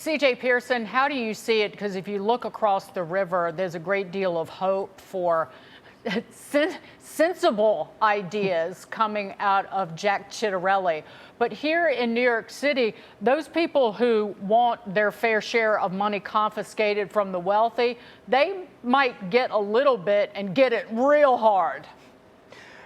CJ Pearson, how do you see it? Because if you look across the river, there's a great deal of hope for sensible ideas coming out of Jack Ciattarelli. But here in New York City, those people who want their fair share of money confiscated from the wealthy, they might get a little bit and get it real hard.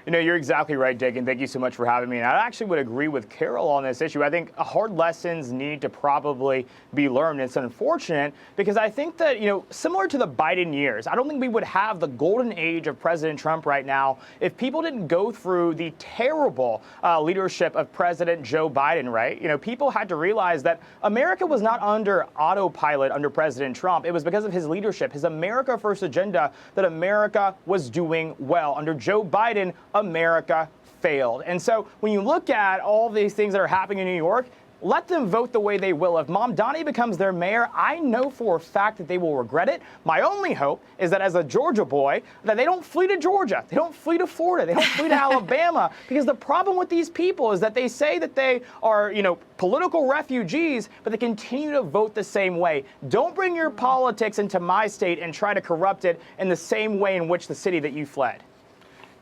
You know, you're exactly right, Dick, and thank you so much for having me. And I actually would agree with Karol on this issue. I think hard lessons need to probably be learned. It's unfortunate because I think that, similar to the Biden years, I don't think we would have the golden age of President Trump right now if people didn't go through the terrible leadership of President Joe Biden, right? People had to realize that America was not under autopilot under President Trump. It was because of his leadership, his America First agenda, that America was doing well. Under Joe Biden, America failed. And so when you look at all these things that are happening in New York, let them vote the way they will. If Mamdani becomes their mayor, I know for a fact that they will regret it. My only hope is that as a Georgia boy, that they don't flee to Georgia. They don't flee to Florida. They don't flee to Alabama. Because the problem with these people is that they say that they are, political refugees, but they continue to vote the same way. Don't bring your politics into my state and try to corrupt it in the same way in which the city that you fled.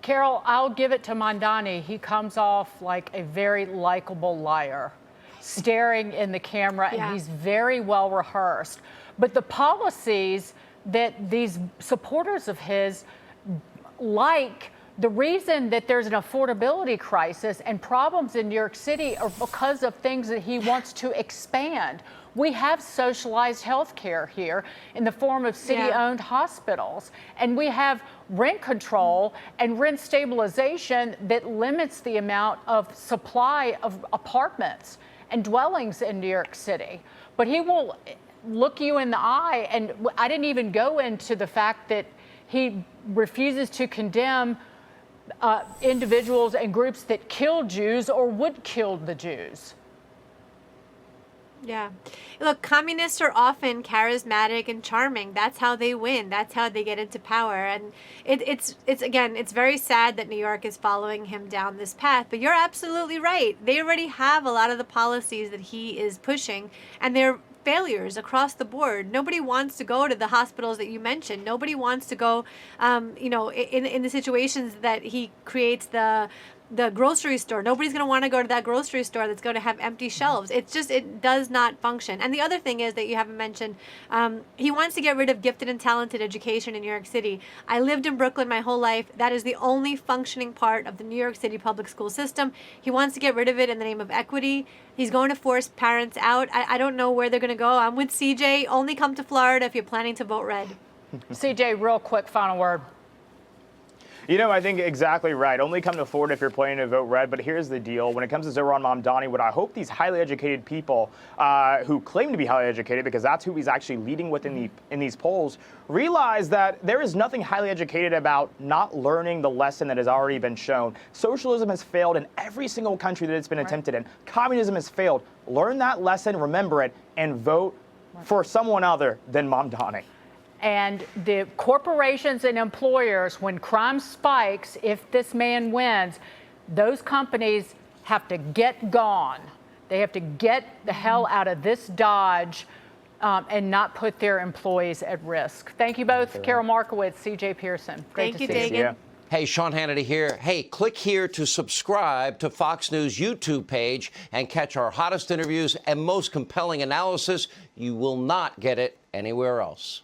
Karol, I'll give it to Mamdani. He comes off like a very likable liar, staring in the camera, and he's very well rehearsed. But the policies that these supporters of his like, the reason that there's an affordability crisis and problems in New York City are because of things that he wants to expand. We have socialized health care here in the form of city-owned hospitals, and we have rent control and rent stabilization that limits the amount of supply of apartments and dwellings in New York City. But he will look you in the eye, and I didn't even go into the fact that he refuses to condemn individuals and groups that kill Jews or would kill the Jews. Yeah. Look, communists are often charismatic and charming. That's how they win. That's how they get into power. And it's very sad that New York is following him down this path. But you're absolutely right. They already have a lot of the policies that he is pushing, and they're failures across the board. Nobody wants to go to the hospitals that you mentioned. Nobody wants to go, in the situations that he creates the grocery store. Nobody's going to want to go to that grocery store that's going to have empty shelves. It does not function. And the other thing is that you haven't mentioned, he wants to get rid of gifted and talented education in New York City. I lived in Brooklyn my whole life. That is the only functioning part of the New York City public school system. He wants to get rid of it in the name of equity. He's going to force parents out. I don't know where they're going to go. I'm with CJ. Only come to Florida if you're planning to vote red. CJ, real quick, final word. I think exactly right. Only come to Florida if you're planning to vote red. But here's the deal. When it comes to Zohran Mamdani, what I hope these highly educated people who claim to be highly educated, because that's who he's actually leading with in these polls, realize that there is nothing highly educated about not learning the lesson that has already been shown. Socialism has failed in every single country that it's been attempted in. Communism has failed. Learn that lesson, remember it, and vote for someone other than Mamdani. And the corporations and employers, when crime spikes, if this man wins, those companies have to get gone. They have to get the hell out of this Dodge and not put their employees at risk. Thank you both, Karol Markowicz, CJ Pearson. Great to see you. Hey, Sean Hannity here. Hey, click here to subscribe to Fox News YouTube page and catch our hottest interviews and most compelling analysis. You will not get it anywhere else.